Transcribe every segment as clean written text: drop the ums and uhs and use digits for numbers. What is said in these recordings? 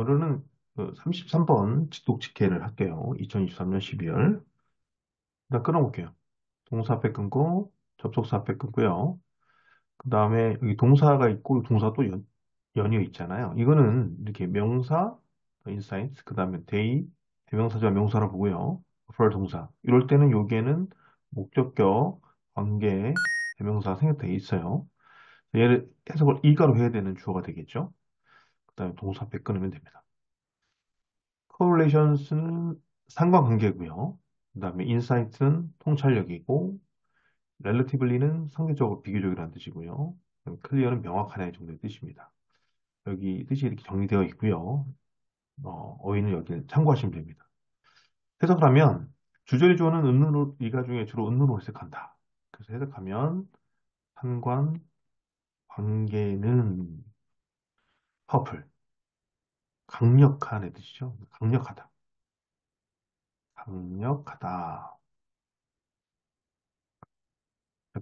오늘은 그 33번 직독직해를 할게요. 2023년 12월. 일단 끊어볼게요. 동사 앞에 끊고, 접속사 앞에 끊고요. 그 다음에 여기 동사가 있고, 동사 또 연이어 있잖아요. 이거는 이렇게 명사, insight, 그 다음에 they, 대명사자 명사로 보고요. for 동사. 이럴 때는 여기에는 목적격, 관계, 대명사 생략되어 있어요. 얘를 해석을 이가로 해야 되는 주어가 되겠죠. 그 다음에 동사 앞에 끊으면 됩니다. correlations는 상관관계고요. 그 다음에 insight는 통찰력이고, relatively는 상대적으로 비교적이라는 뜻이고요. clear는 명확하네 정도의 뜻입니다. 여기 뜻이 이렇게 정리되어 있고요. 어휘는 여기를 참고하시면 됩니다. 해석을 하면 주절이 주어는 은으로 이가 중에 주로 은으로 해석한다. 그래서 해석하면 상관 관계는 powerful, 강력한의 뜻이죠. 강력하다. 강력하다.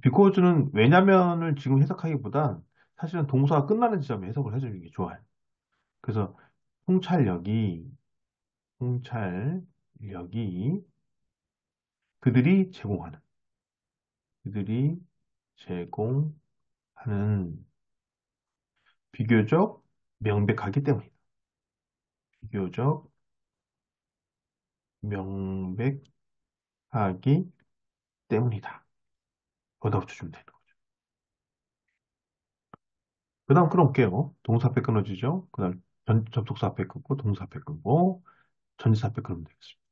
because는 왜냐면을 지금 해석하기보단 사실은 동사가 끝나는 지점에 해석을 해주는 게 좋아요. 그래서 통찰력이, 통찰력이 그들이 제공하는, 그들이 제공하는 비교적 명백하기 때문이다. 비교적 명백하기 때문이다. 거기다 붙여주면 되는 거죠. 그 다음 끊어볼게요. 동사 앞에 끊어지죠. 그 다음 접속사 앞에 끊고, 동사 앞에 끊고, 전치사 앞에 끊으면 되겠습니다.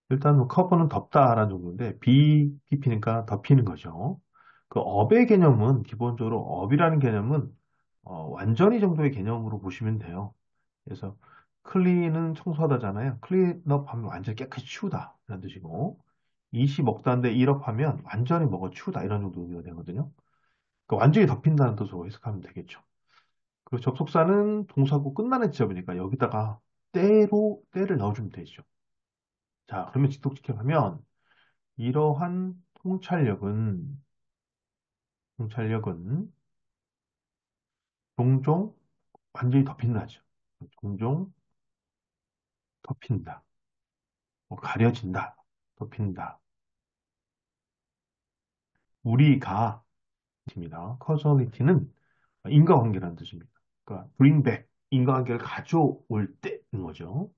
일단 뭐 커버는 덮다라는 정도인데 BPP니까 덮이는 거죠. 그 업의 개념은 기본적으로 업이라는 개념은 완전히 정도의 개념으로 보시면 돼요. 그래서 클린은 청소하다잖아요. 클린업 하면 완전히 깨끗이 치우다 이런 뜻이고 20 먹다인데 1업 하면 완전히 먹어 치우다 이런 정도 의미가 되거든요. 그러니까 완전히 덮인다는 뜻으로 해석하면 되겠죠. 그 접속사는 동사고 끝나는 지점이니까 여기다가 때를 넣어주면 되죠. 자, 그러면 직독직해하면 이러한 통찰력은 종종 완전히 덮인다죠. 종종 덮인다. 뭐 가려진다. 덮인다. 우리가 입니다. causality는 인과관계라는 뜻입니다. 그러니까 bring back, 인과관계를 가져올 때인 거죠.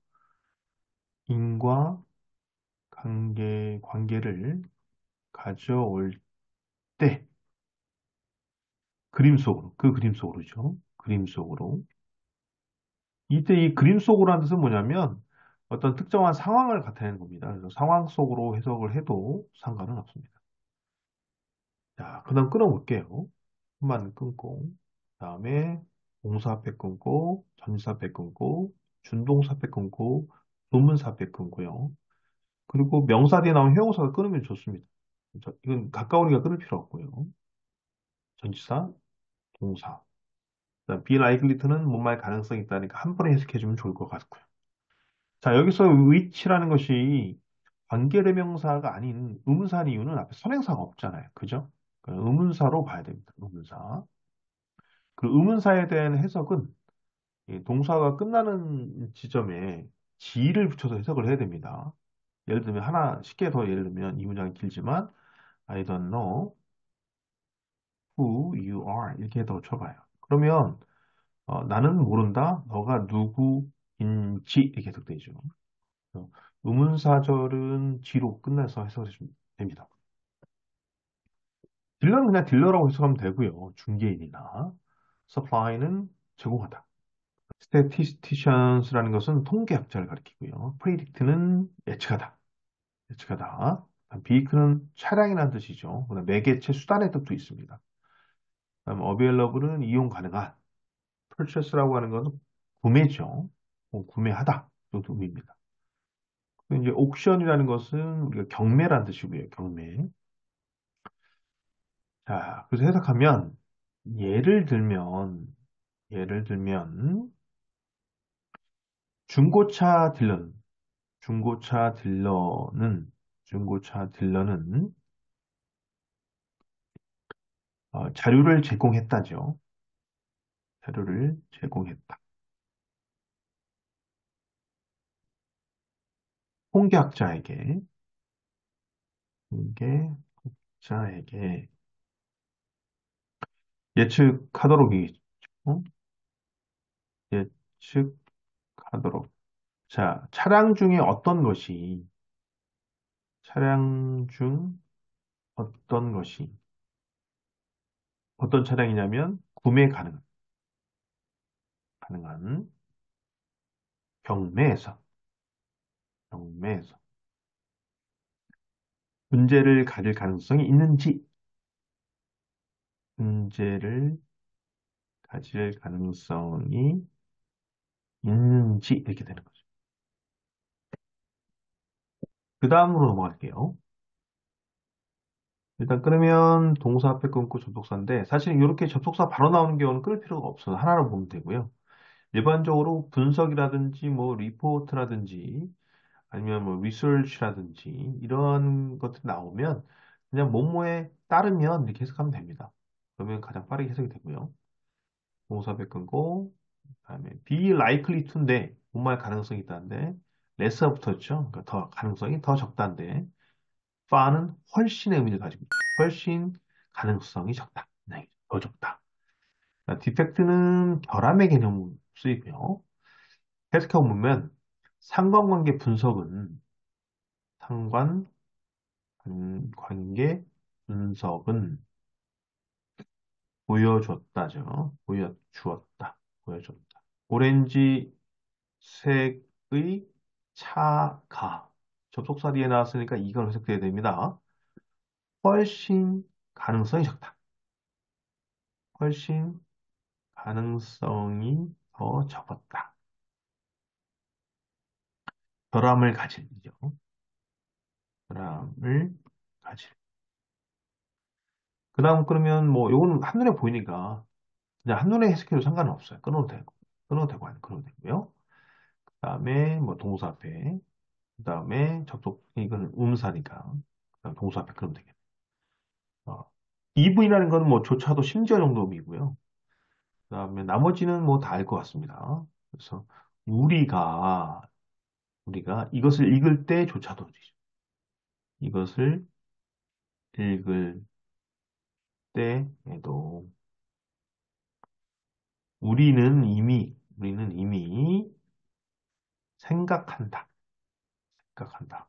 관계를 가져올 때 그림 속으로, 그 그림 속으로죠. 그림 속으로. 이때 이 그림 속으로라는 뜻은 뭐냐면 어떤 특정한 상황을 나타내는 겁니다. 그래서 상황 속으로 해석을 해도 상관은 없습니다. 자, 그다음 끊어볼게요. 한번 끊고, 그다음에 동사 앞에 끊고, 전사 앞에 끊고, 준동사 앞에 끊고, 조문사 앞에 끊고요. 그리고 명사 뒤에 나온 형용사가 끊으면 좋습니다. 이건 가까우니까 끊을 필요 없고요. 전치사, 동사. 그다음 be likely는 뭔말 가능성이 있다니까 한 번에 해석해주면 좋을 것 같고요. 자, 여기서 which라는 것이 관계대명사가 아닌 의문사인 이유는 앞에 선행사가 없잖아요. 그죠? 그러니까 의문사로 봐야 됩니다. 의문사. 그 의문사에 대한 해석은 이 동사가 끝나는 지점에 지를 붙여서 해석을 해야 됩니다. 예를 들면 하나 쉽게 더 예를 들면 이 문장이 길지만 I don't know who you are 이렇게 더 쳐봐요. 그러면 나는 모른다. 너가 누구인지 이렇게 해석되죠. 의문사절은 지로 끝내서 해석하시면 됩니다. 딜러는 그냥 딜러라고 해석하면 되고요. 중개인이나 supply는 제공하다. statisticians라는 것은 통계학자를 가리키고요. predict는 예측하다. 예측하다. vehicle는 차량이라는 뜻이죠. 그다음 매개체 수단의 뜻도 있습니다. 그다음 available은 이용 가능한. purchase라고 하는 것은 구매죠. 구매하다 정도 의미입니다. 그리고 이제 옥션이라는 것은 우리가 경매라는 뜻이고요. 경매. 자, 그래서 해석하면 예를 들면 예를 들면 중고차 딜러는 중고차 딜러는 중고차 딜러는 자료를 제공했다죠. 자료를 제공했다. 통계학자에게, 통계학자에게 예측하도록 이겠죠. 예측하도록. 자, 차량 중 어떤 것이, 어떤 차량이냐면, 가능한 경매에서, 경매에서 문제를 가질 가능성이 있는지, 문제를 가질 가능성이 있는지, 이렇게 되는 거죠. 그 다음으로 넘어갈게요. 일단 끊으면 동사 앞에 끊고 접속사인데, 사실 이렇게 접속사 바로 나오는 경우는 끊을 필요가 없어요. 하나로 보면 되고요. 일반적으로 분석이라든지, 뭐, 리포트라든지, 아니면 뭐, 리서치라든지, 이런 것들이 나오면, 그냥 뭐뭐에 따르면 이렇게 해석하면 됩니다. 그러면 가장 빠르게 해석이 되고요. 동사 앞에 끊고, 그다음에 be likely to인데, 뭔말 가능성이 있다는데, less가 붙었죠. 그러니까 더, 가능성이 더 적다인데, far는 훨씬의 의미를 가지고 있죠. 훨씬 가능성이 적다. 네, 더 적다. 디펙트는 결함의 개념으로 쓰이고요. 해석해 보면 상관관계 분석은 상관관계 분석은 보여줬다죠. 보여줬다. 오렌지 색의 차가 접속사 뒤에 나왔으니까 이걸 해석돼야 됩니다. 훨씬 가능성이 적다. 훨씬 가능성이 더 적었다. 결함을 가질이죠. 결함을 가질. 그 다음 그러면 뭐 요거는 한눈에 보이니까 그냥 한눈에 해석해도 상관은 없어요. 끊어도 되고 안 끊어도 되고요. 그 다음에 뭐 동사 앞에 그 다음에 이거는 음사니까 그다음 동사 앞에 그러면 되겠네요. EV라는 거는 뭐 조차도 심지어 정도 의미고요. 그 다음에 나머지는 뭐 다 알 것 같습니다. 그래서 우리가 이것을 읽을 때조차도 이것을 읽을 때에도 우리는 이미 생각한다. 생각한다.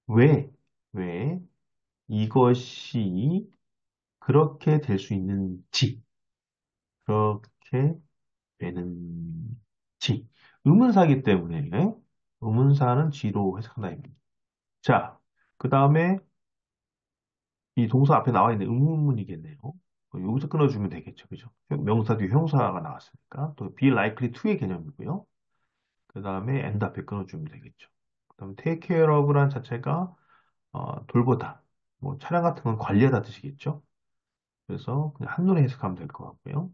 왜, 왜 이것이 그렇게 될 수 있는지, 그렇게 되는지. 의문사이기 때문에 의문사는 지로 해석한다. 입니다. 자, 그 다음에 이 동사 앞에 나와 있는 의문문이겠네요. 여기서 끊어주면 되겠죠. 그죠? 명사 뒤에 형사가 나왔으니까. 또 be likely to의 개념이고요. 그 다음에 and 앞에 끊어주면 되겠죠. 그 다음에 take care of란 자체가 돌보다. 뭐 차량 같은 건 관리하다 뜻이겠죠. 그래서 그냥 한눈에 해석하면 될 것 같고요.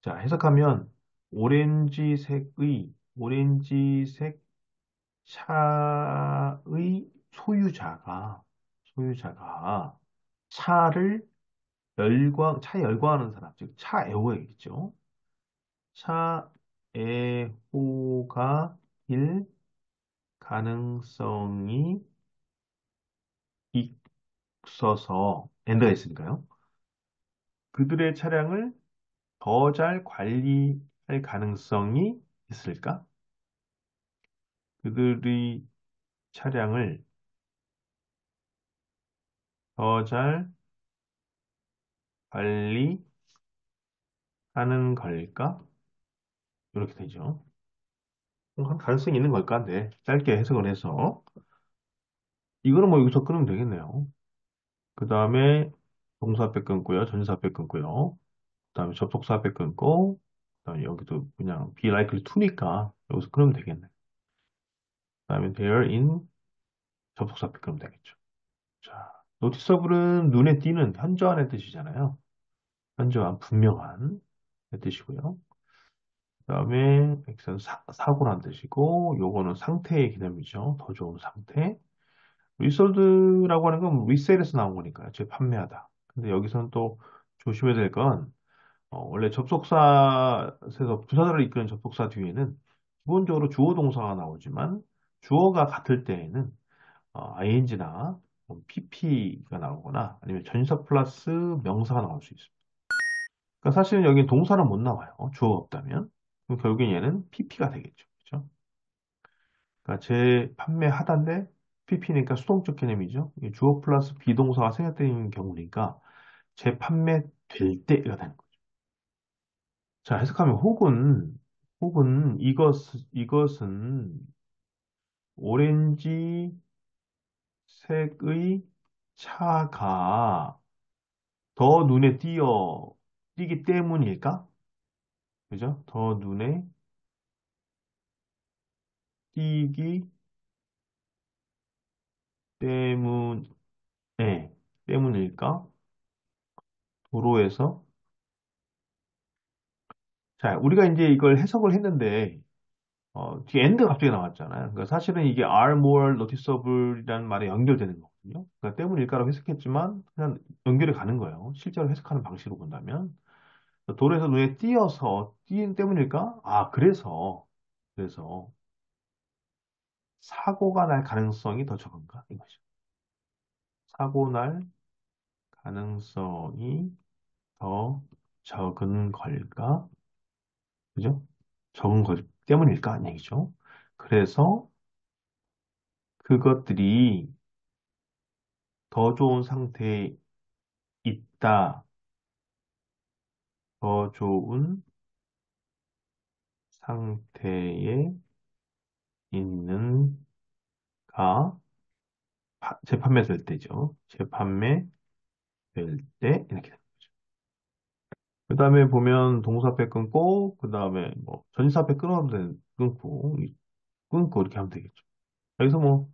자, 해석하면 오렌지색 차의 소유자가 차에 열광하는 사람, 즉 차 애호가겠죠. 차 애호가일 가능성이 있어서 엔드가 있으니까요. 그들의 차량을 더 잘 관리할 가능성이 있을까? 그들의 차량을 더 잘 관리하는 걸까? 이렇게 되죠. 한 가능성이 있는 걸까? 네. 짧게 해석을 해서. 이거는 뭐 여기서 끊으면 되겠네요. 그 다음에 동사 앞에 끊고요. 전치사 앞에 끊고요. 그 다음에 접속사 앞에 끊고, 그 다음에 여기도 그냥 be likely to니까 여기서 끊으면 되겠네. 그 다음에 there in 접속사 앞에 끊으면 되겠죠. 자, 노티서블은 눈에 띄는 현저한의 뜻이잖아요. 현저한, 분명한 뜻이고요. 그 다음에 액션 사고란 뜻이고, 요거는 상태의 개념이죠. 더 좋은 상태. 리솔드라고 하는 건 리셀에서 나온 거니까요. 즉 판매하다. 근데 여기서는 또 조심해야 될 건, 원래 접속사에서 부사절을 이끄는 접속사 뒤에는 기본적으로 주어 동사가 나오지만 주어가 같을 때에는 ing나 pp가 나오거나 아니면 전치사 플러스 명사가 나올 수 있습니다. 그러니까 사실은 여기 동사는 못 나와요. 주어가 없다면. 그럼 결국엔 얘는 pp가 되겠죠. 그죠? 그러니까 제 판매하다인데 pp니까 수동적 개념이죠. 이 주어 플러스 비동사가 생략되는 경우니까 재 판매될 때가 되는 거죠. 자, 해석하면 혹은 이것은 오렌지 색의 차가 더 눈에 띄기 때문일까? 그죠? 더 눈에 띄기 때문에, 때문일까? 도로에서. 자, 우리가 이제 이걸 해석을 했는데, 뒤에 and 갑자기 나왔잖아요. 그러니까 사실은 이게 are more noticeable이라는 말에 연결되는 거거든요. 그러니까 때문일까라고 해석했지만, 그냥 연결이 가는 거예요. 실제로 해석하는 방식으로 본다면. 도로에서 눈에 띄인 때문일까? 아, 그래서, 사고가 날 가능성이 더 적은가? 이거죠. 사고 날 가능성이 더 적은 걸까? 그죠? 적은 것 때문일까? 아니 얘기죠. 그래서 그것들이 더 좋은 상태에 있다. 더 좋은 상태에 있는가? 재판매될 때죠. 재판매될 때 이렇게. 그 다음에 보면 동사앞에 끊고, 그 다음에 뭐 전치사앞에 끊고 이렇게 하면 되겠죠. 여기서 뭐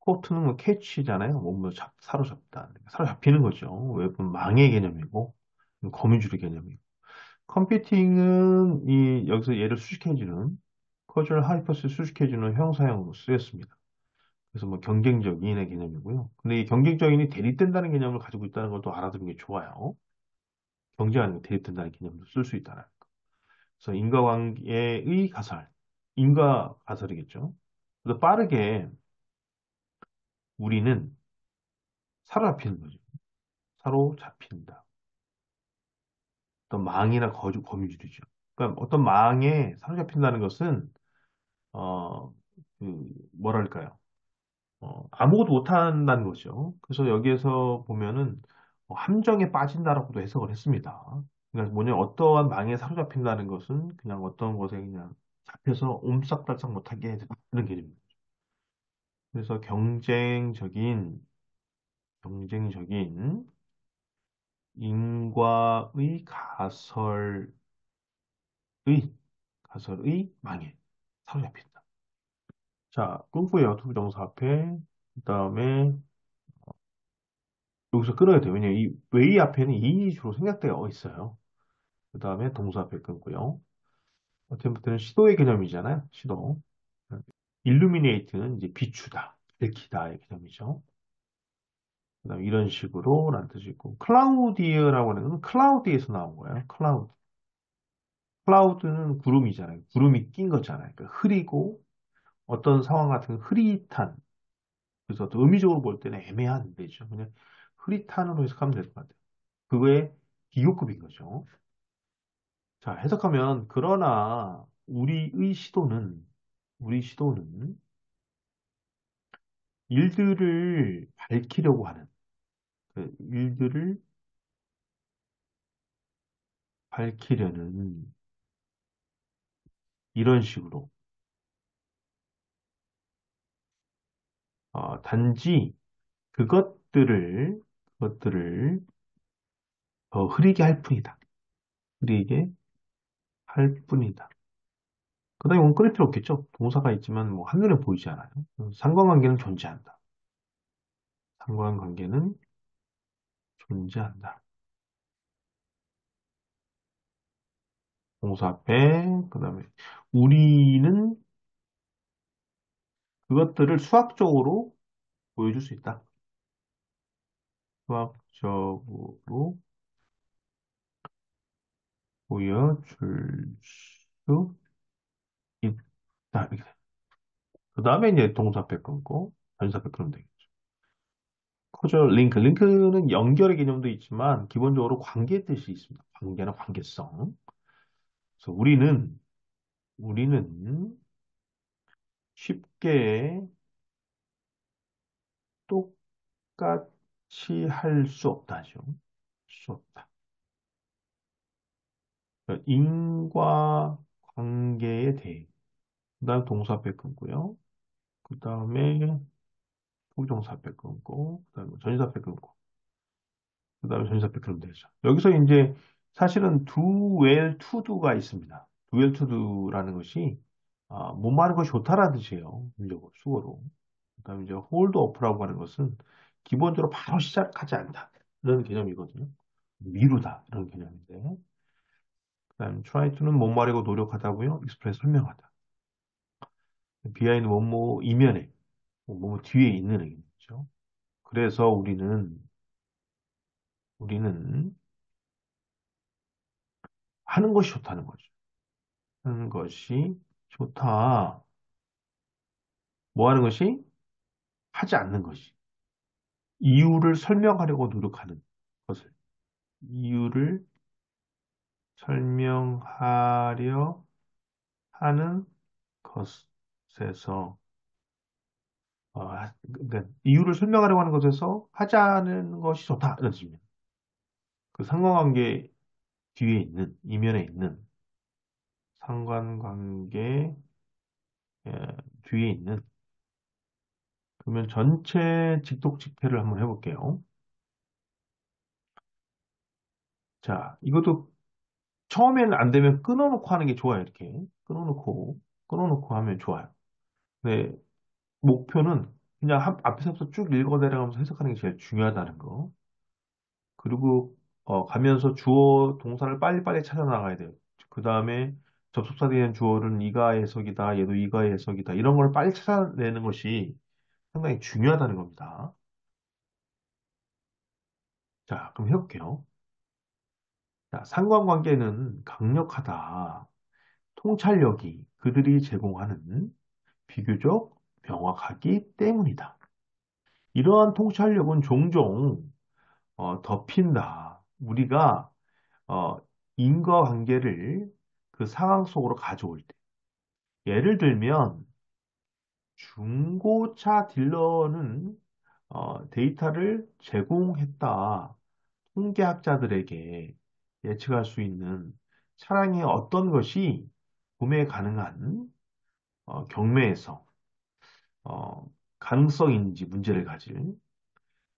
코트는 뭐 캐치잖아요. 몸을 사로잡다. 사로잡히는 거죠. 웹은 망의 개념이고 거미줄의 개념이고. 컴퓨팅은 여기서 얘를 수식해주는 커주얼 하이퍼스 수식해주는 형사형으로 쓰였습니다. 그래서 뭐 경쟁적인의 개념이고요. 근데 이 경쟁적인이 대립된다는 개념을 가지고 있다는 것도 알아두는 게 좋아요. 경쟁하는 게 대립된다는 개념도 쓸 수 있다는 거. 그래서 인과관계의 가설, 인과 가설이겠죠. 그래서 빠르게 우리는 사로잡히는 거죠. 사로잡힌다. 어떤 망이나 거미줄이죠. 그러니까 어떤 망에 사로잡힌다는 것은 어, 뭐랄까요? 아무것도 못한다는 거죠. 그래서 여기에서 보면은 함정에 빠진다라고도 해석을 했습니다. 그러니까 뭐냐, 어떠한 망에 사로잡힌다는 것은 그냥 어떤 것에 그냥 잡혀서 옴싹달싹 못하게 해준다. 이런 개념입니다. 그래서 경쟁적인 인과의 가설의 망에 사로잡힌다. 자, 끊고요. 투부정사 앞에. 그 다음에 여기서 끊어야 돼요. 왜냐면 이 웨이 앞에는 이 주로 생략되어 있어요. 그 다음에 동사 앞에 끊고요. 어쨌든 시도의 개념이잖아요. 시도. illuminate는 이제 비추다, 밝히다의 개념이죠. 그 다음 이런 식으로 라는 뜻이고 cloudy라고 하는 건 cloud에서 나온 거예요. cloud. cloud는 구름이잖아요. 구름이 낀 거잖아요. 그러니까 흐리고 어떤 상황 같은 흐릿한 그래서 또 의미적으로 볼 때는 애매한 데죠. 그냥 흐릿한으로 해석하면 될 것 같아요. 그거의 비교급인 거죠. 자, 해석하면 그러나 우리 시도는 일들을 밝히려고 하는 그 일들을 밝히려는 이런 식으로 단지 그것들을 더 흐리게 할 뿐이다. 흐리게 할 뿐이다. 그다음에 원 끊을 필요 없겠죠. 동사가 있지만 뭐 한눈에 보이지 않아요. 상관관계는 존재한다. 상관관계는 존재한다. 동사 앞에 그다음에 우리는 그것들을 수학적으로 보여줄 수 있다. 수학적으로 보여줄 수 자, 그 다음에 이제 동사표 끊고 전사표 끊으면 되겠죠. 커저 링크는 연결의 개념도 있지만 기본적으로 관계의 뜻이 있습니다. 관계나 관계성. 그래서 우리는 쉽게 똑같이 할 수 없다죠. 수 없다. 그러니까 인과관계에 대해. 그 다음 동사표 끊고요. 그 다음에 부정사표 끊고, 그 다음에 전사표 끊고, 그 다음에 전사표 끊으면 되죠. 여기서 이제 사실은 do well to do가 있습니다. do well to do라는 것이 못 마는 것이 좋다라는 뜻이에요. 문제고, 수어로. 그 다음에 이제 hold up라고 하는 것은 기본적으로 바로 시작하지 않다. 이런 개념이거든요. 미루다. 이런 개념인데. 그 다음에 try to는 못 마려고 노력하다고요. express 설명하다. behind 뭐뭐 이면에, 뭐뭐 뒤에 있는 얘기죠. 그래서 우리는 하는 것이 좋다는 거죠. 하는 것이 좋다. 뭐 하는 것이? 하지 않는 것이. 이유를 설명하려고 노력하는 것을. 이유를 설명하려 하는 것에서, 그러니까 이유를 설명하려고 하는 것에서 하자는 것이 좋다. 이런 뜻입니다. 그 상관관계 뒤에 있는, 이면에 있는 상관관계 뒤에 있는 그러면 전체 직독직해를 한번 해볼게요. 자, 이것도 처음에는 안 되면 끊어놓고 하는 게 좋아요. 이렇게 끊어놓고 하면 좋아요. 네, 목표는 그냥 앞에서부터 쭉 읽어 내려가면서 해석하는 게 제일 중요하다는 거. 그리고 가면서 주어 동사를 빨리빨리 찾아 나가야 돼요. 그 다음에 접속사 대한 주어는 이가의 해석이다, 얘도 이가의 해석이다. 이런 걸 빨리 찾아내는 것이 상당히 중요하다는 겁니다. 자, 그럼 해볼게요. 자, 상관관계는 강력하다. 통찰력이 그들이 제공하는 비교적 명확하기 때문이다. 이러한 통찰력은 종종 덮인다. 우리가 어, 인과관계를 그 상황 속으로 가져올 때. 예를 들면 중고차 딜러는 데이터를 제공했다. 통계학자들에게 예측할 수 있는 차량의 어떤 것이 구매 가능한 경매에서 어, 가능성인지 문제를 가질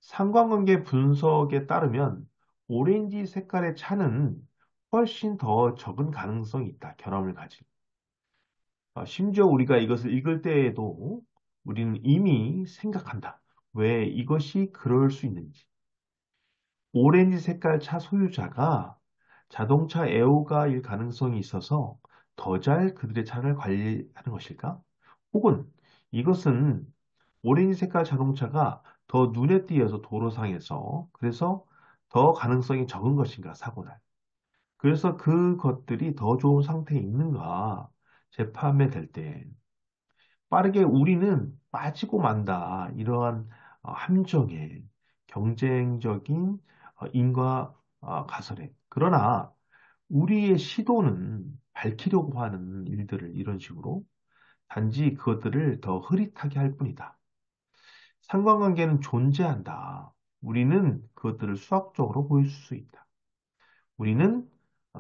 상관관계 분석에 따르면 오렌지 색깔의 차는 훨씬 더 적은 가능성이 있다. 결함을 가질. 심지어 우리가 이것을 읽을 때에도 우리는 이미 생각한다. 왜 이것이 그럴 수 있는지. 오렌지 색깔 차 소유자가 자동차 애호가일 가능성이 있어서 더 잘 그들의 차를 관리하는 것일까? 혹은 이것은 오렌지 색깔 자동차가 더 눈에 띄어서 도로상에서 그래서 더 가능성이 적은 것인가, 사고날. 그래서 그것들이 더 좋은 상태에 있는가 재판매될 때 빠르게 우리는 빠지고 만다. 이러한 함정에 경쟁적인 인과 가설에. 그러나 우리의 시도는 밝히려고 하는 일들을 이런 식으로 단지 그것들을 더 흐릿하게 할 뿐이다. 상관관계는 존재한다. 우리는 그것들을 수학적으로 보일 수 있다. 우리는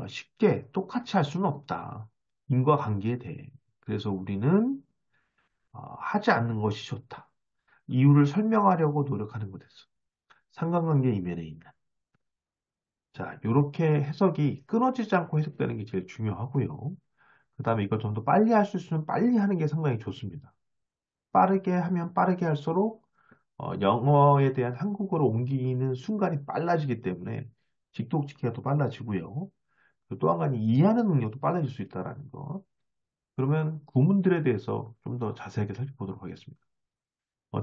쉽게 똑같이 할 수는 없다. 인과관계에 대해. 그래서 우리는 하지 않는 것이 좋다. 이유를 설명하려고 노력하는 것에서. 상관관계 이면에 있는. 자, 이렇게 해석이 끊어지지 않고 해석되는 게 제일 중요하고요. 그 다음에 이걸 좀 더 빨리 할 수 있으면 빨리 하는 게 상당히 좋습니다. 빠르게 하면 빠르게 할수록 영어에 대한 한국어로 옮기는 순간이 빨라지기 때문에 직독직해가 더 빨라지고요. 또 한 가지 이해하는 능력도 빨라질 수 있다는 거. 그러면 구문들에 대해서 좀 더 자세하게 살펴보도록 하겠습니다.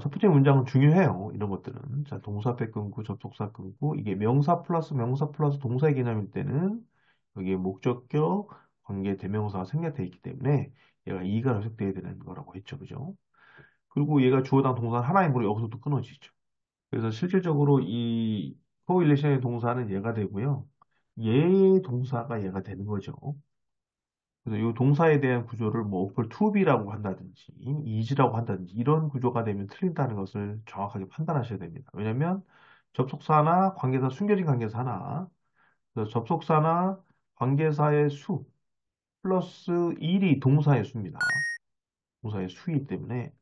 첫 번째 문장은 중요해요. 이런 것들은. 자, 동사배 끊고 접속사 끊고 이게 명사 플러스 동사의 개념일 때는 여기에 목적격, 관계 대명사가 생략되어 있기 때문에 얘가 이가 결속돼야 되는 거라고 했죠. 그죠? 그리고 얘가 주어당 동사 하나이므로 여기서도 끊어지죠. 그래서 실질적으로 이 코일레이션의 동사는 얘가 되고요. 얘의 동사가 얘가 되는 거죠. 그래서 이 동사에 대한 구조를 뭐 equal to be라고 한다든지 is라고 한다든지 이런 구조가 되면 틀린다는 것을 정확하게 판단하셔야 됩니다. 왜냐하면 접속사나 관계사, 숨겨진 관계사 하나, 그래서 접속사나 관계사의 수 플러스 1이 동사의 수입니다. 동사의 수이기 때문에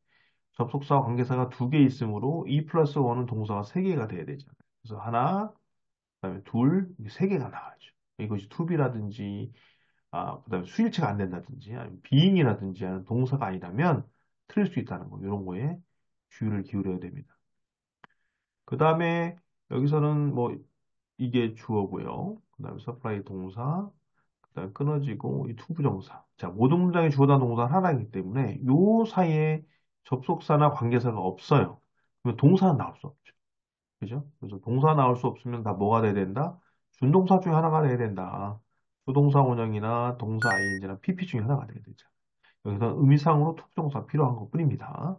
접속사와 관계사가 두 개 있으므로 2 플러스 1은 동사가 세 개가 돼야 되잖아요. 그래서 하나, 그다음에 둘, 이게 세 개가 나와야죠. 이것이 to be라든지 그다음에 수일체가 안 된다든지, 아니면 being이라든지 하는 동사가 아니라면 틀릴 수 있다는 거, 이런 거에 주의를 기울여야 됩니다. 그 다음에 여기서는 뭐 이게 주어고요. 그 다음에 supply 동사, 그 다음에 끊어지고 이 to 부정사. 자, 모든 문장에 주어다 동사 하나이기 때문에 요 사이에 접속사나 관계사가 없어요. 그러면 동사는 나올 수 없죠. 그죠? 그래서 동사 나올 수 없으면 다 뭐가 돼야 된다? 준동사 중에 하나가 돼야 된다. 수동사 원형이나 동사 ing나 pp 중에 하나가 돼야 되죠. 여기서 의미상으로 투부정사 필요한 것뿐입니다.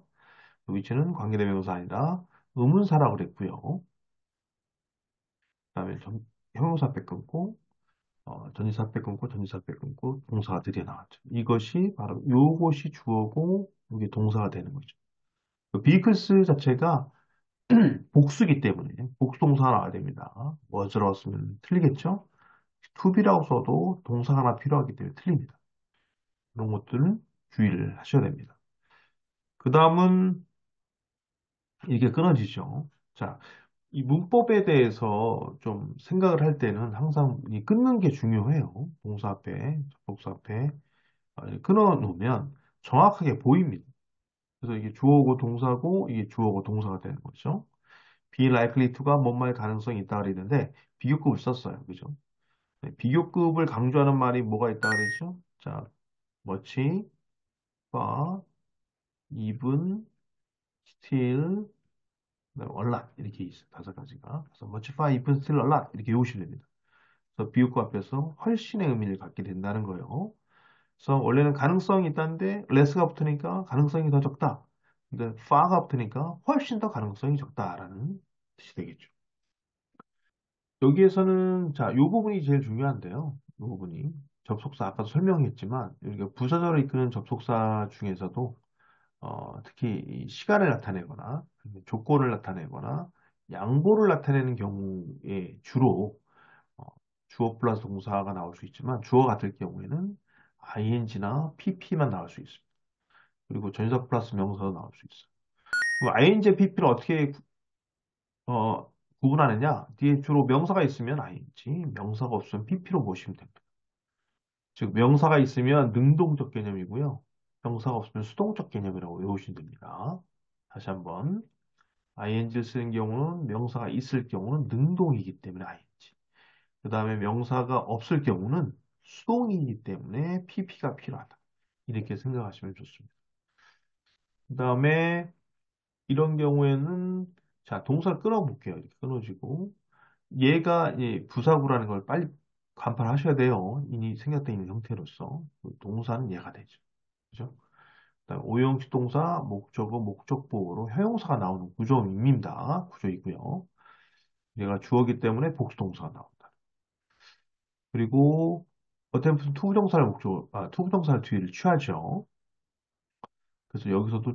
그 위치는 관계대명사 아니라 의문사라고 그랬고요. 그다음에 형용사 빼 끊고 전치사 빼 끊고 전치사 빼 끊고 동사가 드디어 나왔죠. 이것이 바로 요것이 주어고 이게 동사가 되는 거죠. 그 비클스 자체가 복수기 때문에 복수동사가 나와야 됩니다. 뭐즈라쓰면 틀리겠죠? 투비라고 써도 동사가 하나 필요하기 때문에 틀립니다. 이런 것들은 주의를 하셔야 됩니다. 그 다음은 이게 끊어지죠. 자, 이 문법에 대해서 좀 생각을 할 때는 항상 이 끊는 게 중요해요. 동사 앞에, 접속사 앞에 끊어 놓으면 정확하게 보입니다. 그래서 이게 주어고 동사고 이게 주어고 동사가 되는 거죠. be likely to가 뭔 말 가능성이 있다 그랬는데 비교급을 썼어요. 그죠? 네, 비교급을 강조하는 말이 뭐가 있다 그랬죠? 자, much, far, even, still, 그다음에 a lot 이렇게 있어요. 다섯 가지가. 그래서 much, far, even, still, a lot 이렇게 외우시면 됩니다. 그래서 비교급 앞에서 훨씬의 의미를 갖게 된다는 거예요. 그래서 원래는 가능성이 있다는데 less가 붙으니까 가능성이 더 적다. 근데 far가 붙으니까 훨씬 더 가능성이 적다라는 뜻이 되겠죠. 여기에서는 자, 요 부분이 제일 중요한데요. 이 부분이 접속사 아까도 설명했지만 우리가 부사절을 이끄는 접속사 중에서도 특히 이 시간을 나타내거나 아니면 조건을 나타내거나 양보를 나타내는 경우에 주로 어, 주어 플러스 동사가 나올 수 있지만 주어 같을 경우에는 ing나 pp만 나올 수 있습니다. 그리고 전치사 플러스 명사도 나올 수 있어요. 그럼 ing, pp를 어떻게 구분하느냐? 뒤에 주로 명사가 있으면 ing, 명사가 없으면 pp로 보시면 됩니다. 즉, 명사가 있으면 능동적 개념이고요. 명사가 없으면 수동적 개념이라고 외우시면 됩니다. 다시 한번. ing를 쓰는 경우는 명사가 있을 경우는 능동이기 때문에 ing. 그 다음에 명사가 없을 경우는 수동이기 때문에 pp가 필요하다. 이렇게 생각하시면 좋습니다. 그 다음에 이런 경우에는 자, 동사를 끊어볼게요. 이렇게 끊어지고. 얘가 부사구라는 걸 빨리 간파하셔야 돼요. 이미 생략되어 있는 형태로서. 그 동사는 얘가 되죠. 그죠? 그다음에 오형식 동사, 목적어, 목적보호로 형용사가 나오는 구조입니다. 구조이고요. 얘가 주어기 때문에 복수동사가 나온다. 그리고 어템프는 투부정사를 투부정사를 뒤를 취하죠. 그래서 여기서도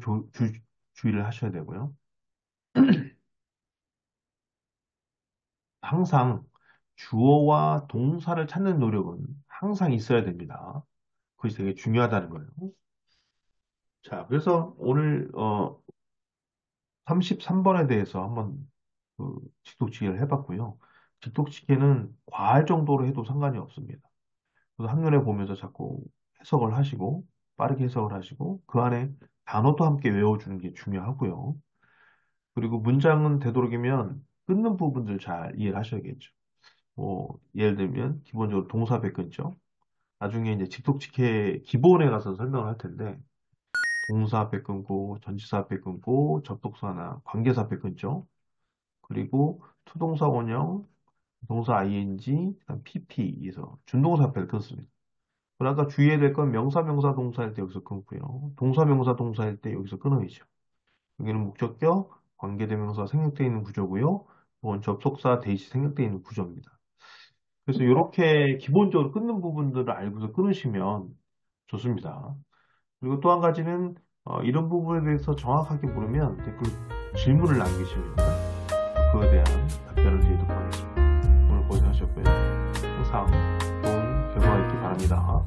주의를 하셔야 되고요. 항상 주어와 동사를 찾는 노력은 항상 있어야 됩니다. 그것이 되게 중요하다는 거예요. 자, 그래서 오늘 33번에 대해서 한번 직독치기를 해봤고요. 직독치기는 과할 정도로 해도 상관이 없습니다. 그래서 한눈에 보면서 자꾸 해석을 하시고 빠르게 해석을 하시고 그 안에 단어도 함께 외워주는 게 중요하고요. 그리고 문장은 되도록이면 끊는 부분들 잘 이해를 하셔야겠죠. 뭐 예를 들면 기본적으로 동사 배 끊죠. 나중에 이제 직독치기 기본에 가서 설명을 할 텐데 동사 앞에 끊고, 전치사 앞에 끊고, 접속사나 관계사 앞에 끊죠. 그리고 투동사 원형, 동사 ing, 그다음 pp에서 준동사 앞에 끊습니다. 그리고 아까 주의해야 될 건 명사, 명사, 동사일 때 여기서 끊고요. 동사, 명사, 동사일 때 여기서 끊어야죠. 여기는 목적격, 관계대명사 생략되어 있는 구조고요. 이건 접속사, 대시 생략되어 있는 구조입니다. 그래서 이렇게 기본적으로 끊는 부분들을 알고서 끊으시면 좋습니다. 그리고 또 한 가지는 이런 부분에 대해서 정확하게 모르면 댓글 질문을 남기시면 그거에 대한 답변을 드리도록 하겠습니다. 오늘 고생하셨고요. 항상 좋은 결과 있기 바랍니다.